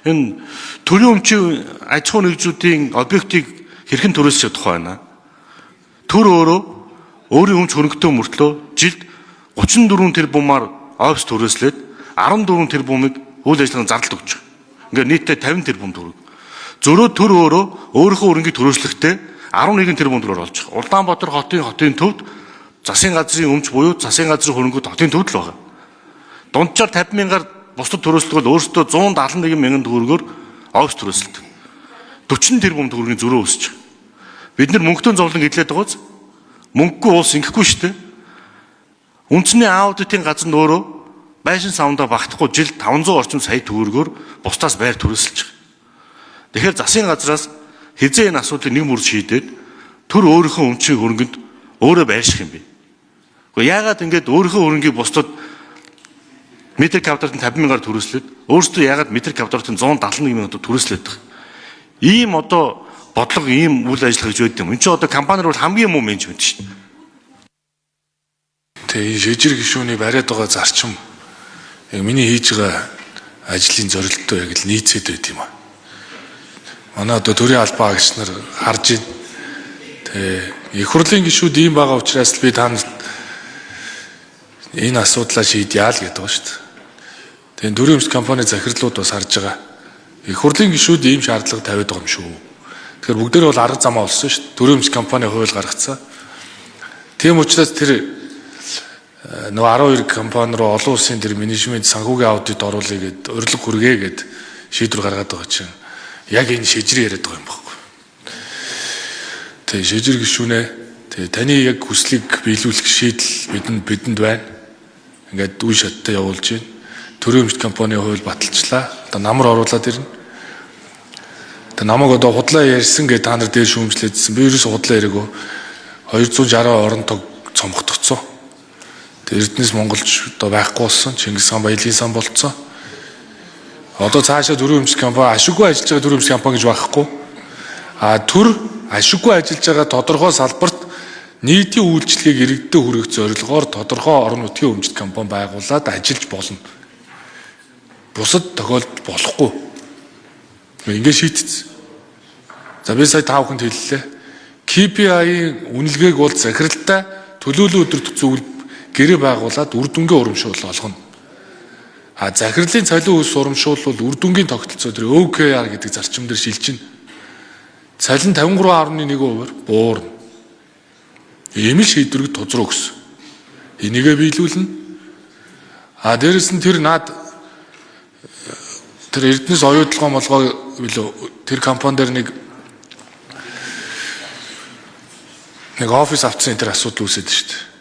Энэ төрийн өмчийн аж ахуй нэгжүүдийн объектыг хэрхэн төрөөсөж чадах байна? Төр өөрийн өмч хөрөнгөтэй мөртлөө жилд 34 тэрбумаар офс төрөөслээд 14 тэрбумыг үйл ажиллагааны зардалд өгч байгаа. Ингээд нийтдээ 50 тэрбум төгрөг. Зөрөө төр өөрийнхөө хөрөнгийг төрөөслөхдөө 11 тэрбум төгрөг олж байгаа. Улаанбаатар хотын төвд засгийн газрын өмч буюу засгийн газрын хөрөнгөд хотын төвд л байгаа. Дунджаар 50 мянгаар бусдад төрөөслөгөл өөрсдөө 171 мянган төгрөгөөр офс төрөөсөлдөг. 40 тэрбум төгрөгийн зөрөө өсөж байгаа. Бид нар мөнгөтэй зовлон гэдлээд байгааз мөнгөгүй улс ингэхгүй шүү дээ. Үндэсний аудитын газар нь өөрөө байшин савндаа багтахгүй жил 500 орчим сая төгрөгөөр бусдаас байр төрөөсөлж байгаа. Тэгэхээр засгийн газраас хизээ энэ асуудлыг нэг мөр шийдээд төр өөрийнхөө өмчийн хөрөнгөнд өөрөө байрших юм бэ? Гэхдээ яагаад ингэж өөрийнхөө хөрөнгийг бусдад метр квадратын 50 мянгаар төрөөслөөд өөрсдөө яагаад метр квадратын 171 мянган төрөөслөөд байгаа. Ийм одоо бодлого ийм үйл ажиллагаа гэж байдаг юм. Энд чинь одоо компаниуд бол хамгийн муу менежмент шүү дээ. Тэгээ шижир гишүүний бариад байгаа зарчим яг миний хийж байгаа ажлын зорилттой яг л нийцээд байт юм аа. Манай одоо төрийн албаа агч нар харж байна. Тэгээ их хурлын гишүүд ийм байгаа учраас би та нарт энэ асуудлаа шийдъя л гэдэг байгаа шүү дээ. Тэгээ төрийн өмч компани захирлууд бас харж байгаа. Их хурлын гишүүд ийм шаардлага тавиад байгаа юм шүү. Тэгэхээр бүгдээрээ бол арга замаа олсон шүү дээ. Төрийн өмч компани хууль гаргацсан. Тийм учраас тэр нөгөө 12 компани руу олон улсын тэр менежмент санхүүгийн аудит оруулъя гэд урилга хүргэе гэд шийдвэр гаргаад байгаа чинь яг энэ шижир яриад байгаа юм баггүй. Тэгээ шижир гишүүнээ тэгээ таны яг хүслийг биелүүлэх шийдэл бидэнд байна. Ингээд үе шаттай явуулж байна. Төрийн өмч компани хууль баталчлаа. Одоо намар оруулаад ирнэ. Тэгээ намайг одоо худлаа ярьсан гэж та нар дээр шүүмжлээдсэн. Би ерөөсө худлаа яриаггүй. 260 орон тог цомгогдсон. Эрдэнэс монголч одоо байхгүй болсон. Чингис хаан баялагын сан болцсон. Одоо цаашаа төрийн өмч компани ашиггүй ажиллаж байгаа төрийн өмч компани гэж байхгүй. Төр ашиггүй ажиллаж байгаа тодорхой салбарт нийтийн үйлчлэгийг иргэдэд хүргэх зорилгоор тодорхой орон нутгийн өмчт компани байгуулад ажиллаж болно. Бусад тохиолдолд болохгүй. Ингээд шийдсэн. За би сая 5 хүнд хэллээ. KPI-ийн үнэлгээг бол захиралтай төлөөлөл өдөрт зөвлөлт гэрээ байгуулад үр дүнгийн урамшуул олгоно. Захирлын цалин өс урамшуул бол үр дүнгийн тогтолцоо тэр OKR гэдэг зарчим дээр шилжинэ. Цалин 53.1%-аар буурна. Ийм л шийдвэрийг тузруу өгсөн. Энийгээ биелүүлнэ. Дээрэс нь тэр Эрдэнэс оюутлогоо молгоо тэр компани дээр нэг офис авцсан тэр асуудал үүсээд шүү дээ.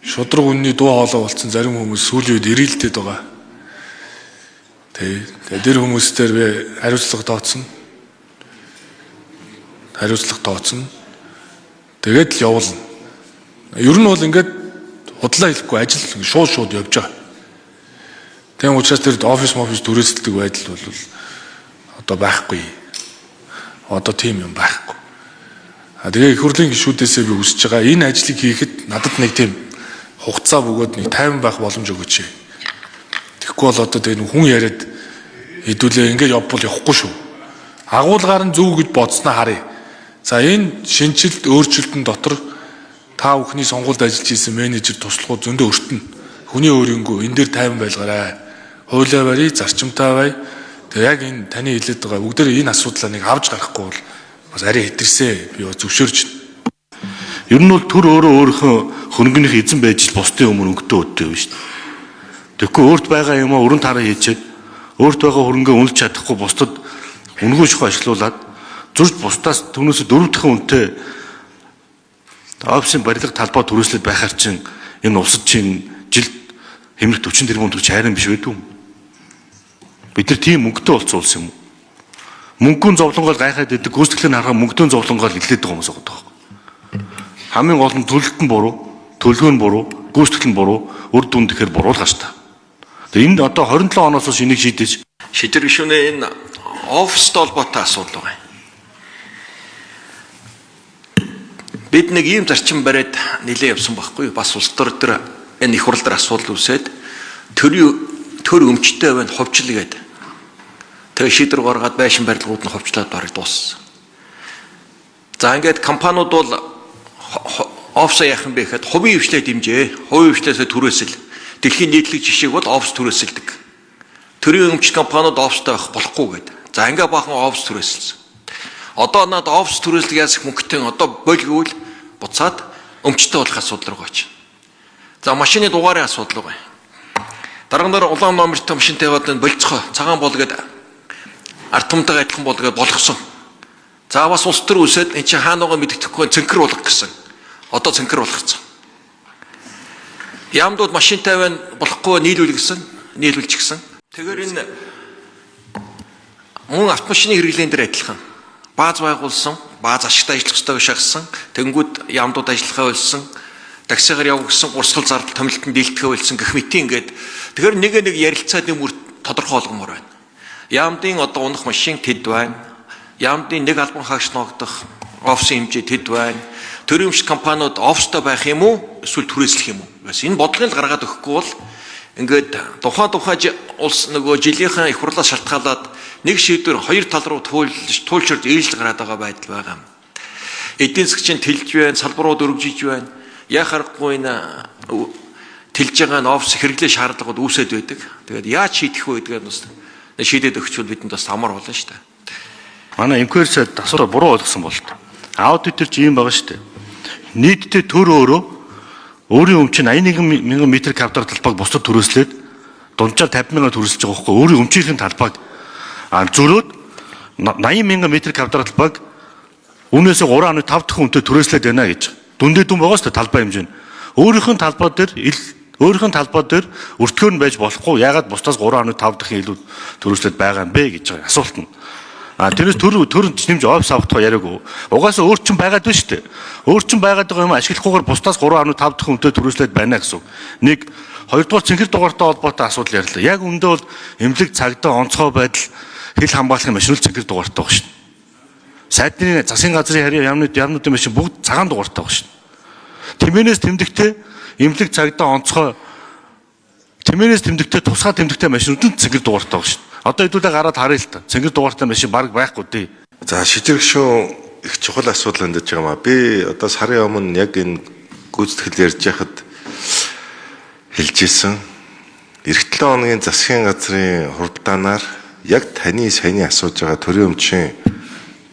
Шудраг үнний дуу хоолой болцсон зарим хүмүүс сүүлийн үед ирээлдэд байгаа. Тэгээ тэр хүмүүстээр би хариуцлага тооцно. Тэгээд л явуулна. Ер нь бол ингээд худлаа хэлэхгүй ажил шууд явж байгаа. Тийм учраас тэр офис түрээсэлдэг байдал бол одоо байхгүй. Одоо тийм юм байхгүй. Тэгээ их хурлын гишүүдээсээ би үсэж байгаа. Энэ ажлыг хийхэд надад нэг тийм хугацаа бөгөөд нэг тайван байх боломж өгөөч. Тэгэхгүй бол одоо тэгээ хүн яриад хэдүүлээ ингээд явбал явахгүй шүү. Агуулгаар нь зөв гэж бодсноо харъя. За энэ шинжилт өөрчлөлтөн дотор та бүхний сонгуульд ажиллаж исэн менежер туслахууд зөндөө өртөнө. Хүний өөрөнгөө энэ дээр тайван байлгаарай. Хуулиа барья, зарчимтай бай. Тэгээ яг энэ таны хэлээд байгаа бүгдээ энэ асуудлаа нэг авч гарахгүй бол бас арай хэтэрсээ би зөвшөөрч байна. Ер нь бол төр өөрийнхөө хөрөнгөнийх эзэн байж бусдын өмнө өнгөтэй өдтэй юм шүү дээ. Тэгэхгүй өөрт байгаа юмаа өрн тараа хийчихэд өөрт байгаа хөрөнгөө үнэлж чадахгүй бусдад үнгүй ших ажилуулад зурж бусдаас түүнээс 4 дахин үнэтэй офисын барилга талбай төрөөслөд байхаар чинь энэ улсад чинь жилд хэмнэх 40 тэрбум төгрөг хайрын биш байдгүй юм. Бид нар тийм мөнгөтэй болсон улс юм уу? Мөнгөний зовлонгоор гайхаад идэг гүйцэтгэлийн харахад мөнгөний зовлонгоор илээд байгаа хүмүүс байгаа. Хамгийн гол нь төлөлт нь буруу, төлгөө нь буруу, гүйцэтгэл нь буруу, үр дүн тэгэхээр буруу л гаш та. Тэгээ энд одоо 27 оноос хойш энийг шийдэж шийдвэр гишүүнээ энэ офистой холбоотой асуудал байна. Бид нэг ийм зарчим бариад нэлээд явсан байхгүй юу? Бас улс төр дээр энэ их хурл дээр асуудал үүсээд төр өмчтэй байна хувьчил гээд Тэгээ шийдвэр гаргаад байшин барилгууд нь ховчлаад бараг дууссан. За ингээд компаниуд бол офс яах юм бэ гэхэд хувийн хвшлээ дэмжээ. Хувийн хвшлээсээ түрээсэл. Дэлхийн нийтлэг жишээг бол офс түрээсэлдэг. Төрийн өмч компаниуд офстой байх болохгүй гэдэг. За ингээд бахан офс түрээсэлсэн. Одоо над офс түрээслэг яасах мөнгөтэй одоо болгиул буцаад өмчтэй болох асуудал руу очив. За машины дугаарын асуудал байна. Дараагаар улаан номертой машин тавиад болцохоо цагаан болгоод ард түмтэйгээ адилхан болгоод болгосон. За бас улс төр үсээд эн чинь хаана байгаа мэддэхгүй цэнхэр болгох гэсэн. Одоо цэнхэр болгоцсон. Яамдууд машин тавиан болохгүй нийлүүлж гисэн. Тэгэхээр энэ мөн автомашины хэрэглэн дээр адилхан. Бааз байгуулсан, бааз ашигтай ажиллах ёстойг шахсан, тэнгүүд яамдууд ажиллахаа болсон, таксигаар явах гэсэн урсгал зардал томилтонд дийлдэхээ болсон гэх мэт ингээд тэгэхээр нэг ярилцаад юм тодорхой болгомоор байна. Яамдын одоо унах машин тэд байна. Яамдын нэг албан хаагч ногдох офсын хэмжээ тэд байна. Төрийн өмч компаниуд офстой байх юм уу? Эсвэл түрээслэх юм уу? Бас энэ бодлогыг л гаргаад өгөхгүй бол ингээд тухайн улс нөгөө жилийнхаа их хурлаас шалтгаалаад нэг шийдвэр хоёр тал руу туйлширж ээлж гараад байгаа байдал байгаа юм. Эдийн засгийн тэлж байна, салбарууд өргөжиж байна. Яа харахгүй энэ тэлж байгаа нь офс хэрэглээ шаардлагууд үүсэт байдаг. Тэгээд яаж шийдэх вэ гэдгээр нь бас шийдээд өгчвөл бидэнд бас амар болно шүү дээ. Манай инквайрсад асуулаа буруу ойлгосон бол тоо. Аудитор чи юм байгаа шүү дээ. Нийтдээ төр өөрийн өмч нь 81,000 м квадрат талбайг бусдад түрээслээд дунджаар 50,000 түрээсэлж байгаа байхгүй өөрийн өмчийн талбайг зөрөөд 80,000 м квадрат талбайг үнээсээ 3.5 дахин үнэтэй түрээслээд байна гэж. Дүндээ дүн байгаа шүү дээ талбай хэмжээ нь. Өөрийнх нь талбай дээр өртгөөр нь байж болохгүй. Ягаад бусдаас 3.5 дахин илүү түрээслээд байгаа юм бэ гэж байгаа асуулт нь. Тэрнээс төр нэмж офс авах яриаг угаасаа өөрчн байгаад байна шүү дээ. Өөрчн байгаад байгаа юм ашиглахгүйгээр бусдаас 3.5 дахин үнэтэй түрээслээд байна гэсэн. Нэг хоёрдугаар цэнхэр дугаартай холбоотой асуудал ярьлаа. Яг үндэ бол эмнэлэг цагдаа онцгой байдал хил хамгаалахын машин л цэнхэр дугаартай байгаа шүү. Сайдны засгийн газрын яамнуудын машин бүгд цагаан дугаартай байгаа шүү. Тэмээнээс тэмдэгтэй эмнэлэг цагдаа онцгой тэмээнээс тэмдэгтэй тусгай тэмдэгтэй машинууд нь цэнхэр дугаартай байгаа шүү. Одоо хэдүүлээ гараад харъя л та. Цэнгэр дугаартай машин баг байхгүй дээ. За шижиг шүү их чухал асуудал хандаж байгаа маа. Би одоо сарын өмнө яг энэ гүйцэтгэл ярьж байхад хэлжсэн. Эх 7 хоногийн засгийн газрын хуралдаанаар яг таны саяны асууж байгаа төрийн өмчийн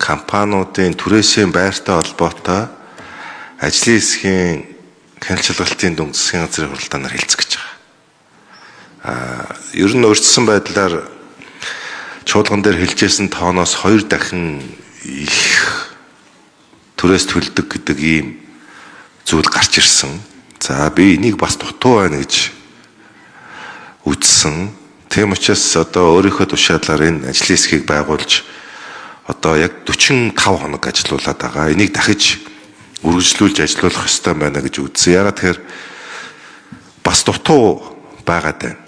компаниудын түрээсийн байртай холбоотой ажлын хэсгийн хяналтын дүнг засгийн газрын хуралдаанаар хэлцэх гэж байгаа. Ер нь өөрчлөсөн байдлаар чуулган дээр хэлжсэн тооноос 2 дахин их түрээс төлдөг гэдэг ийм зүйл гарч ирсэн. За би энийг бас дутуу байна гэж үзсэн. Тийм учраас одоо өөрийнхөө тушаалаар энэ ажлын хэсгийг байгуулж одоо яг 45 хоног ажиллаулаад байгаа. Энийг дахиж үргэлжлүүлж ажиллах ёстой байна гэж үзсэн. Яагаад тэгэхээр бас дутуу байгаад байна.